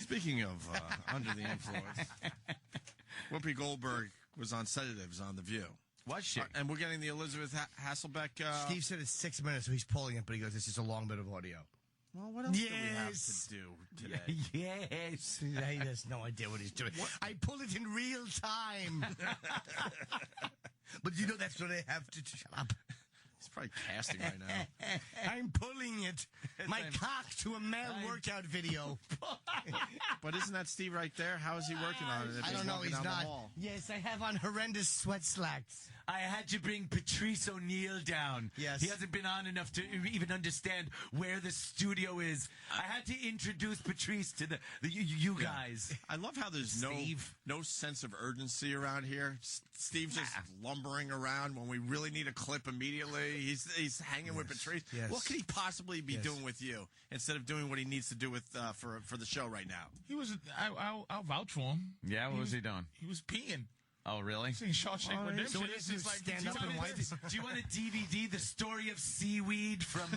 Speaking of under the influence, Whoopi Goldberg was on sedatives on The View. Was she? And we're getting the Elizabeth Hasselbeck. Steve said it's 6 minutes, so he's pulling it, but he goes, "This is a long bit of audio." Well, what else do we have to do today? Yes. He has no idea what he's doing. I pull it in real time. But you know that's what I have to shut up. He's probably casting right now. I'm pulling it. My cock to a male workout video. But isn't that Steve right there? How is he working on it? If I don't know. walking He's down the not. hall? Yes, I have on horrendous sweat slacks. I had to bring Patrice O'Neal down. Yes. He hasn't been on enough to even understand where the studio is. I had to introduce Patrice to you guys. I love how there's no sense of urgency around here. Steve's just lumbering around when we really need a clip immediately. He's hanging with Patrice. Yes. What could he possibly be doing with you instead of doing what he needs to do with for the show right now? He was. I'll vouch for him. Yeah, what was he doing? He was peeing. Oh, really? Seen Shawshank Redemption. So it's just like stand up and wipe. Do you want a DVD, The Story of Seaweed from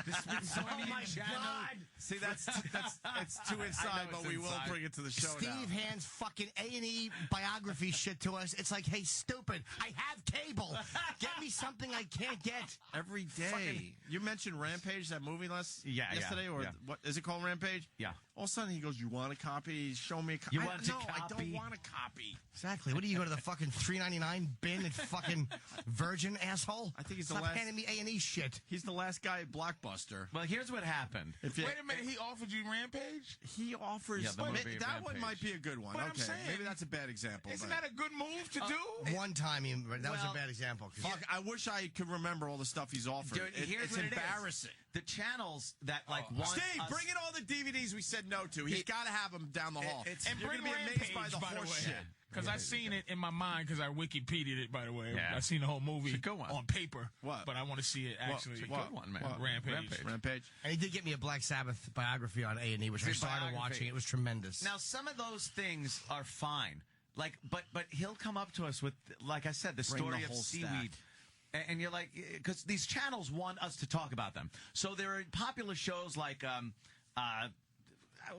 the Smithsonian Channel? God. See, it's too inside, but we will bring it to the show now. Steve hands fucking A&E biography shit to us. It's like, hey, stupid, I have cable. Get me something I can't get. Every day. You mentioned Rampage, that movie yesterday, or what is it called, Rampage? Yeah. All of a sudden he goes, "You want a copy? Show me a copy." You want a copy? I don't want a copy. Exactly. What do you go to the fucking $3.99 bin at fucking Virgin, asshole? I think he's Stop the last. handing me A&E shit. He's the last guy at Blockbuster. Well, here's what happened. Wait a minute, he offered you Rampage? He offers. Yeah, the movie that one Rampage. might be a good one. But I'm Okay, saying, maybe that's a bad example. Isn't but that a good move to do? One time, that was a bad example. Fuck, I wish I could remember all the stuff he's offered. Dude, here's it's what it is. embarrassing. The channels that want Steve, us- bring in all the DVDs we said no to. He's got to have them down the hall. And You're bring going to be Rampage, amazed by the horse shit. Because I seen it in my mind because I Wikipedia'd it, by the way. Yeah. I seen the whole movie It's a good one. on paper. What? But I want to see it actually. It's a good one, man. What? Rampage. Rampage. And he did get me a Black Sabbath biography on A&E, which I started biography. watching. It was tremendous. Now, some of those things are fine. Like, but he'll come up to us with, like I said, the Bring story the of whole seaweed. stack. And you're like, because these channels want us to talk about them. So there are popular shows like,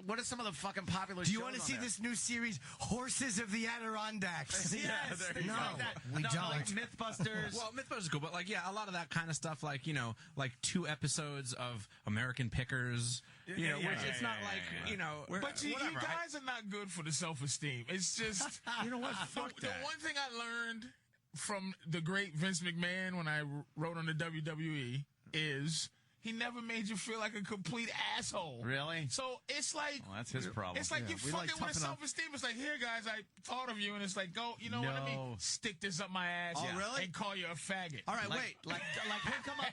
what are some of the fucking popular shows? Do you want to see this new series, Horses of the Adirondacks? Yes, there you no, go. we don't. Like Mythbusters. Well, Mythbusters is cool, but like, yeah, a lot of that kind of stuff, like, you know, like 2 episodes of American Pickers, which it's not like, you know, But you whatever. guys are not good for the self-esteem. It's just, You know what? Fuck the that. one thing I learned from the great Vince McMahon when I wrote on the WWE is he never made you feel like a complete asshole. Really? So it's like... Well, that's his problem. It's like Yeah, you're we like fucking with toughen up. self-esteem. It's like, here, guys, I thought of you, and it's like, go, you know what, let No. me stick this up my ass really? and call you a faggot. All right, Like he'll come up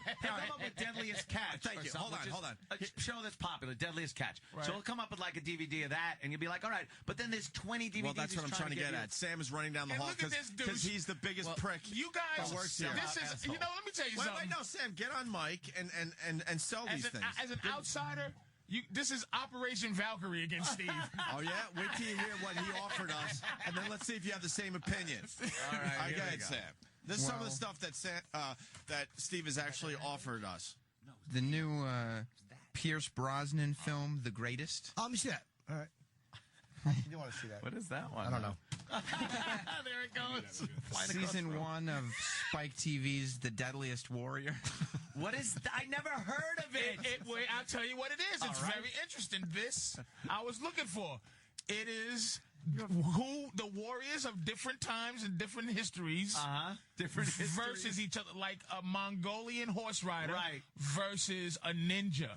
with Deadliest Catch. Thank or you. something, Hold on. which is A show that's popular, Deadliest Catch. Right. So he'll come up with like a DVD of that, and you'll be like, all right. But then there's 20 DVDs. Well, that's what I'm he's trying to get you. at. Sam is running down the And hall look at this because douche. he's the biggest prick. You guys, that works here. this is, you know, let me tell you something. Wait, no, Sam, get on mic and sell these things. As an outsider, this is Operation Valkyrie against Steve. Oh, yeah? Wait till you hear what he offered us, and then let's see if you have the same opinion. All right, go ahead, Sam. This is some of the stuff that Steve has actually offered us. The new Pierce Brosnan film, The Greatest. Let me see that. All right. You do want to see that. What is that one? I don't know. There it goes. Season 1 of Spike TV's The Deadliest Warrior. What is I never heard of it. Wait, I'll tell you what it is. It's very interesting. This I was looking for. It is who the warriors of different times and different histories, Different versus each other, like a Mongolian horse rider, Right. versus a ninja,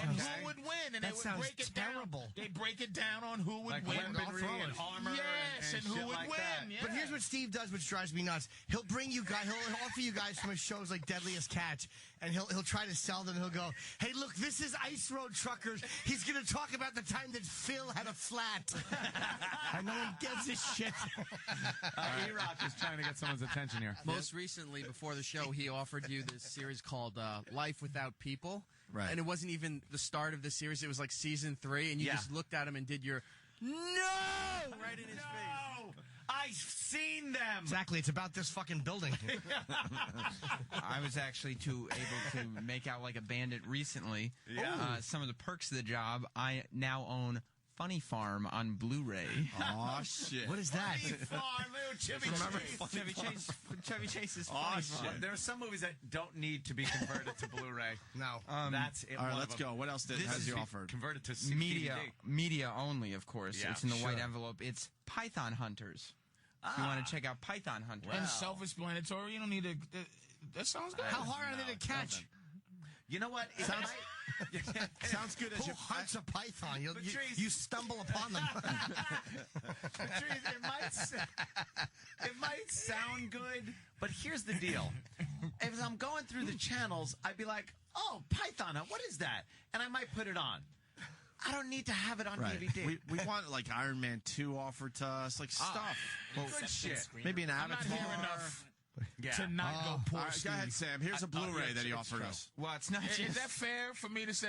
and who would win? And That they would sounds break it terrible. down. They break it down on who would Like win. weaponry and armor Yes, and shit who would like win. that. Yeah. But here's what Steve does, which drives me nuts. He'll bring you guys. He'll offer you guys from his shows like Deadliest Catch, and he'll try to sell them. He'll go, "Hey, look, this is Ice Road Truckers. He's going to talk about the time that Phil had a flat." And no one gets this shit. E-Rock is trying to get someone's attention here. Most recently, before the show, he offered you this series called Life Without People. Right. And it wasn't even the start of the series. It was like season 3, and you Yeah. just looked at him and did your No! Right in his face. I've seen them. Exactly. It's about this fucking building. I was actually able to make out like a bandit recently. Yeah. Some of the perks of the job, I now own Funny Farm on Blu-ray. Oh, shit. What is that? Chevy Chase's Oh, Funny shit. Farm. There are some movies that don't need to be converted to Blu-ray. No. That's it. All right, one let's of them. go. What else has he offered? Converted to Media, DVD. media only, of course. Yeah, It's in the white sure. envelope. It's Python Hunters. If you want to check out Python Hunters. And self-explanatory. You don't need to. That sounds good. How hard are they to catch? You know what? Sounds good as Who you hunts a python? You Patrice. you stumble upon them. Patrice, it might sound good, but here's the deal. If I'm going through the channels, I'd be like, oh, Python, what is that? And I might put it on. I don't need to have it on DVD. We want like Iron Man 2 offered to us, like stuff. Good shit. Maybe an I'm not Avatar. here enough Yeah. to not go poor. All right, go ahead, Sam. Here's a Blu-ray that he offered us. Well, it's not just... Is that fair for me to say?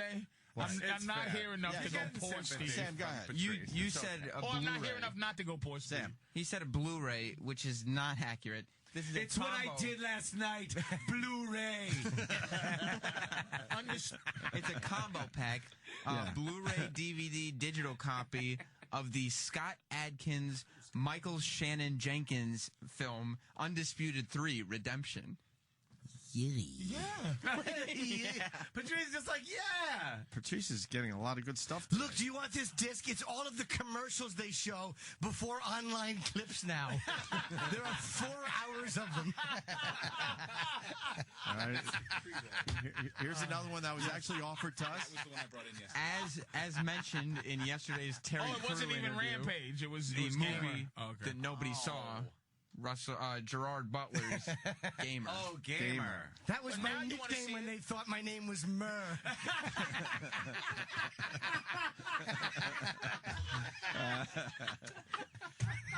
I'm It's not fair. here enough Yeah, to go get poor, sympathy. Steve. Sam, go ahead. You said a Or Blu-ray. I'm not here enough not to go poor, Steve. Sam. He said a Blu-ray, which is not accurate. This is It's a what I combo. did last night. Blu-ray. It's a combo pack, Blu-ray, DVD, digital copy of the Scott Adkins, Michael Shannon Jenkins film Undisputed 3: Redemption. Yeah. Patrice is just like, yeah. Patrice is getting a lot of good stuff. Look, do you want this disc? It's all of the commercials they show before online clips now. There are 4 hours of them. All right. Here's another one that was actually offered to us. That was the one I brought in yesterday. As mentioned in yesterday's Terry Oh, it wasn't Crew even interview, Rampage. It was the Gamer. movie Oh, okay. that nobody saw. Gerard Butler's Gamer. Oh, gamer. That was But my now you wanna nickname see when it? they thought my name was Murr.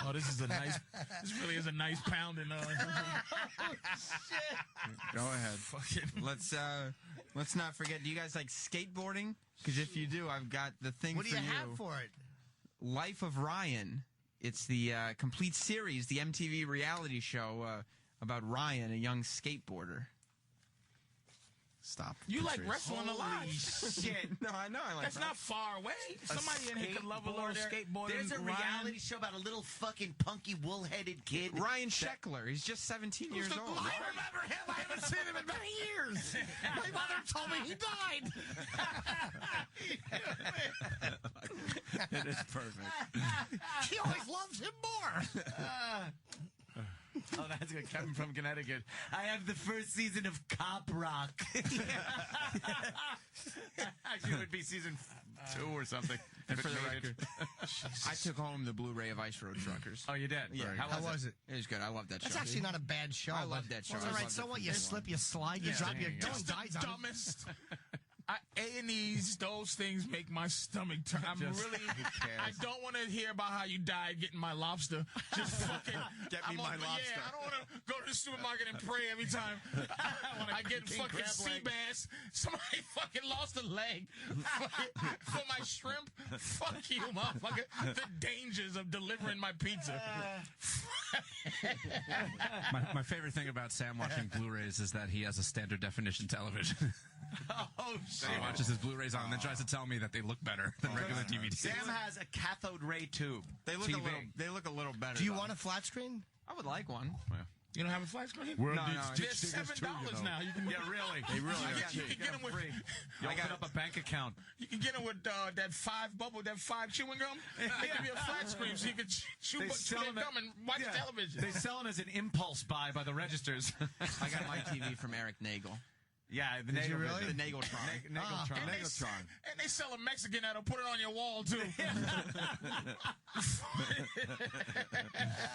Oh, this is a nice. This really is a nice pounding. Go ahead. Let's not forget. Do you guys like skateboarding? Because if you do, I've got the thing What do for you have for it? Life of Ryan. It's the complete series, the MTV reality show about Ryan, a young skateboarder. Stop. You like Patrice. wrestling a lot. Shit. No, I know. I like That's not far away. Somebody in here could love a little skateboarding. There's a reality show about a little fucking punky wool-headed kid. Ryan Sheckler. He's just 17 years old. I remember him. I haven't seen him in many years. My mother told me he died. It is perfect. She always loves him more. Oh, that's good. Kevin from Connecticut. I have the first season of Cop Rock. Actually, it would be season 2 or something. And for the If it made record, I took home the Bluray of Ice Road Truckers. Oh, you did? Yeah. How was it? It was good. I love that That's show. actually not a bad show. I love that show. It's I all right. love So it. what? You slip, you slide, you drop, your there you go. gun It's the dies on it. dumbest. A&Es, those things make my stomach turn. I'm really. I don't want to hear about how you died getting my lobster. Just fucking Get me I'm my on- lobster. Yeah, I don't want to go to the supermarket and pray every time I get fucking sea bass. Somebody fucking lost a leg for my shrimp. Fuck you, motherfucker. The dangers of delivering my pizza. My favorite thing about Sam watching Blu-rays is that he has a standard definition television. Oh, shit. He watches his Blu-rays on and then tries to tell me that they look better than regular DVDs. Sam has a cathode ray tube. They look TV. They look a little better. Do you though. want a flat screen? I would like one. You don't have a flat screen? World No, needs no, dick There's stickers $7 too, you know. now. You can Really? They really you can get them with. You open up a bank account. You can get them with that 5 chewing gum. They give you a flat screen so you can chew They their sell 'em at- gum and watch television. They sell them as an impulse buy by the registers. I got my TV from Eric Nagel. Yeah, the Did you Nagel- really? The Nageltron. Nageltron. And they sell a Mexican that'll put it on your wall too.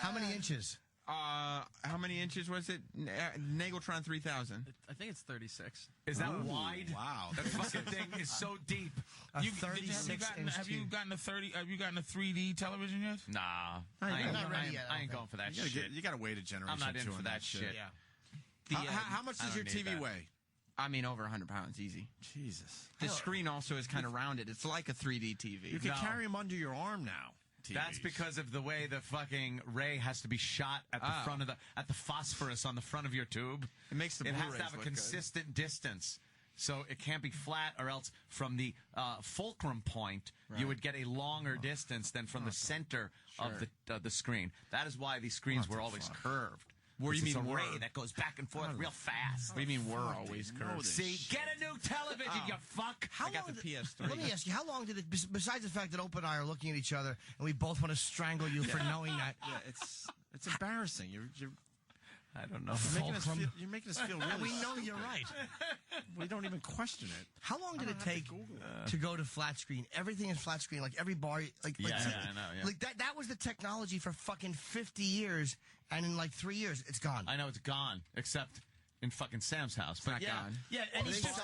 How many inches? How many inches was it? Nageltron 3000. I think it's 36. Is that wide? Wow. That fucking thing is so deep. A You- 36-inch have you tube. gotten a 30? Have you gotten a 3D television yet? Nah. you're I ain't, not ready yet, I I ain't don't going for that You gotta, shit. you gotta wait a generation. I'm not in or two for on that shit. Yeah. How much does I your don't need TV that. weigh? I mean, over 100 pounds, easy. Jesus. The screen also is kind of rounded. It's like a 3D TV. You can No. carry them under your arm now. TVs. That's because of the way the fucking ray has to be shot at the front of the phosphorus on the front of your tube. It makes the It has Blu-rays to have a look consistent distance. So it can't be flat, or else from the fulcrum point, you would get a longer distance than from the center of the screen. That is why these screens were always curved. Where you It's mean a were? ray that goes back and forth real fast. What do you mean we're always curved? See, get a new television, you fuck. How I got long the did- PS3. Let me ask you, how long did it, besides the fact that Opie and I are looking at each other and we both want to strangle you for knowing that, Yeah, it's embarrassing. You're I don't know. you're making us feel really. we know you're right. We don't even question it. How long did it take to go to flat screen? Everything is flat screen, like every bar, like I know, yeah. like that was the technology for fucking 50 years, and in like 3 years, it's gone. I know it's gone, except in fucking Sam's house. But yeah, gone. yeah, and It's just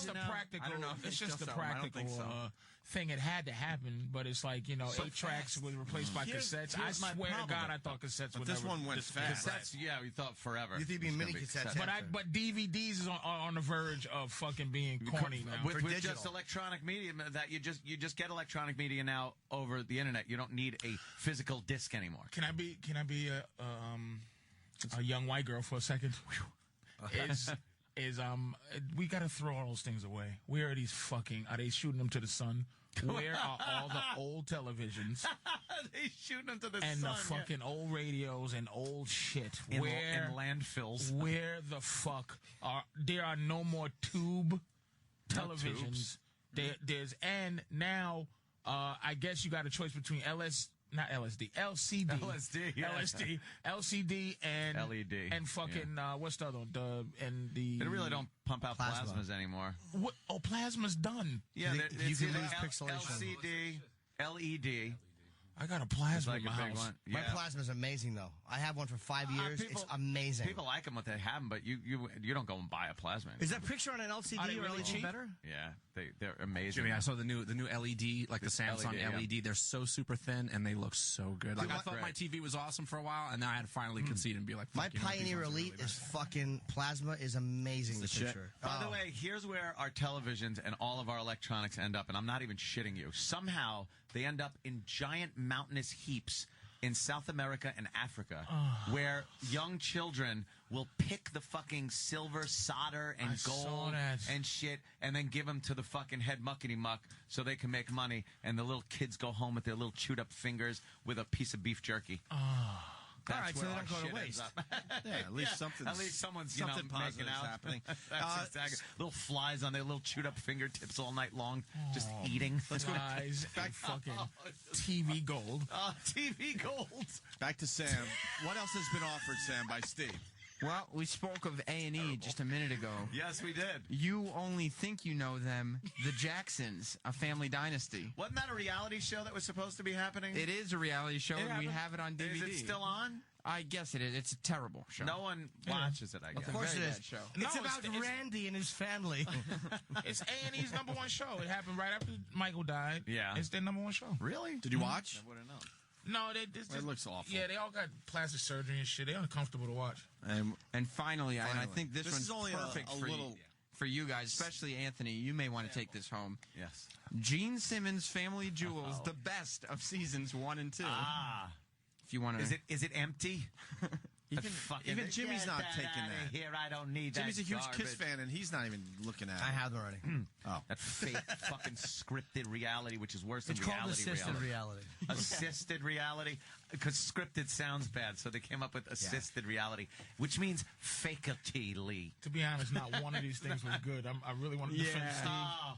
a practical. I don't know if It's they just a still sell 'em. I don't practical think so. thing. It had to happen, but it's like 8 tracks was replaced by cassettes. I here's my swear to problem. God, I thought cassettes But would this never. one went fast. Cassettes, yeah, we thought forever. You think it'd be It's mini gonna cassettes? But DVDs is on the verge of fucking being corny now. with digital. just electronic media, that you just get electronic media now over the internet. You don't need a physical disc anymore. Can I be a young white girl for a second? We got to throw all those things away. Where are these are they shooting them to the sun? Where are all the old televisions They shooting them to the and sun. the fucking old radios and old shit? in Where landfills. Where the fuck there are no more tube televisions. There's now I guess you got a choice between LCD, LCD, and LED, and fucking what's the other one? They really don't pump out Plasma. plasmas anymore. Plasma's done. Yeah, You it's can either lose pixelation. LCD, LED. I got a It's plasma like in a my big house. one. My Yeah. plasma's amazing, though. I have one for 5 years. People- It's amazing. People like them, what they have them, but you don't go and buy a plasma. Is that picture on an LCD Are they or really LED cheap? better? Yeah, they're amazing. Jimmy, I saw the new LED, like the Samsung LED, LED. They're so super thin and they look so good. Like I thought my TV was awesome for a while, and now I had to finally concede and be like, My fuck, you know, these Pioneer ones are Elite really is fucking plasma is amazing. The shit. picture. By the way, here's where our televisions and all of our electronics end up, and I'm not even shitting you. Somehow, they end up in giant mountainous heaps in South America and Africa, where young children will pick the fucking silver solder and I saw gold that. and shit, and then give them to the fucking head muckety muck so they can make money, and the little kids go home with their little chewed up fingers with a piece of beef jerky. That's All right, so where they our don't go to shit ends waste. up. Yeah, at least something. At least someone's something making positive out. happening. That's exactly. Little flies on their little chewed up fingertips all night long, just eating. Let's go back fucking TV gold. TV gold. Back to Sam. What else has been offered, Sam, by Steve? Well, we spoke of A&E just a minute ago. Yes, we did. You only think you know them. The Jacksons, a family dynasty. Wasn't that a reality show that was supposed to be happening? It is a reality show, and we have it on DVD. Is it still on? I guess it is. It's a terrible show. No one watches it, I guess. Of course it Very is. bad show. It's No, about it's- Randy and his family. It's A&E's #1 show. It happened right after Michael died. Yeah. It's their #1 show. Really? Did you watch? I wouldn't know. No, It looks awful. Yeah, they all got plastic surgery and shit. They're uncomfortable to watch. And finally, and I think this is one's only perfect a for little. for you guys, especially Anthony. You may want to take this home. Yes. Gene Simmons' Family Jewels, the best of seasons 1 and 2. Ah. If you want to, Is it empty? Even Jimmy's not taking outta that. Here, I don't need Jimmy's a that huge garbage. Kiss fan, and he's not even looking at it. I have them already. That fake fucking scripted reality, which is worse than It's called reality. assisted reality. Assisted reality, because scripted sounds bad, so they came up with assisted reality, which means fakeately. To be honest, not one of these things was good. I really want to defend Steve. Oh,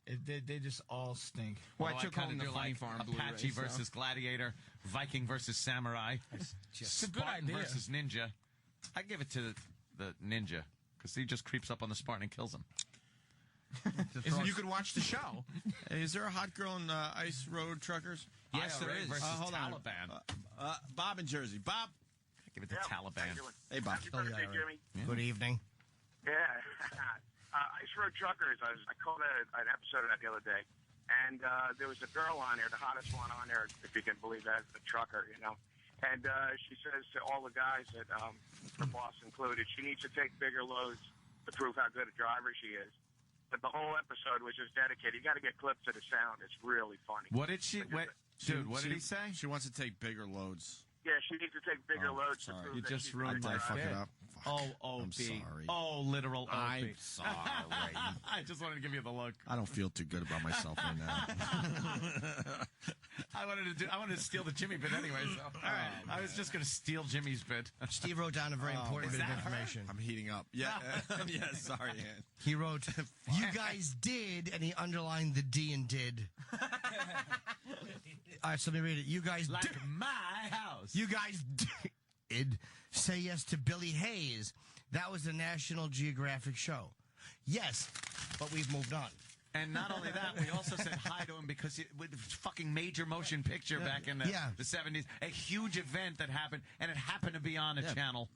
They just all stink. well, I I took kinda home the do Funny like Farm Apache Blu-ray, so. versus Gladiator, Viking versus Samurai, It's a good Spartan idea. versus Ninja. I give it to the Ninja because he just creeps up on the Spartan and kills him. You could watch the show. Is there a hot girl in Ice Road Truckers? Yes, there IRA is. versus Hold on. Taliban. Bob in Jersey. Bob. Give it to Taliban. Hey, Bob. Happy birthday, Jimmy. Good evening. Yeah. Ice Road Truckers. I called an episode of that the other day. And there was a girl on there, the hottest one on there, if you can believe that, the trucker, you know. And she says to all the guys that, her boss included, she needs to take bigger loads to prove how good a driver she is. But the whole episode was just dedicated. You got to get clips of the sound. It's really funny. What did she? Dude, what did he say? She wants to take bigger loads. Yeah, she needs to take bigger loads to prove You that just she's ruined right my there. Fuck it up. Oh, I'm Opie. sorry. Oh, literal Opie. I'm sorry. I just wanted to give you the look. I don't feel too good about myself right now. I wanted to steal the Jimmy bit anyway. So. All right, I was just going to steal Jimmy's bit. Steve wrote down a very important bit of information. I'm heating up. Yeah, yeah. Sorry, Ann. He wrote, "You guys did," and he underlined the D and did. All right, so let me read it. You guys Like did. my house. You guys did say yes to Billy Hayes. That was a National Geographic show. Yes, but we've moved on. And not only that, we also said hi to him because it was a fucking major motion picture back in the 70s. A huge event that happened, and it happened to be on a channel.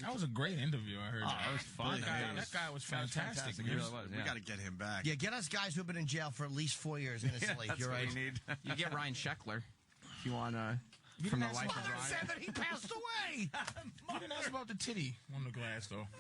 That was a great interview. I heard. Oh, it was fun. That guy was fantastic. He really was. We got to get him back. Yeah, get us guys who've been in jail for at least 4 years innocently. That's You're what right. we need. You get Ryan Sheckler if you want from the life of Ryan. Said that he passed away. You didn't ask about the titty on the glass, though.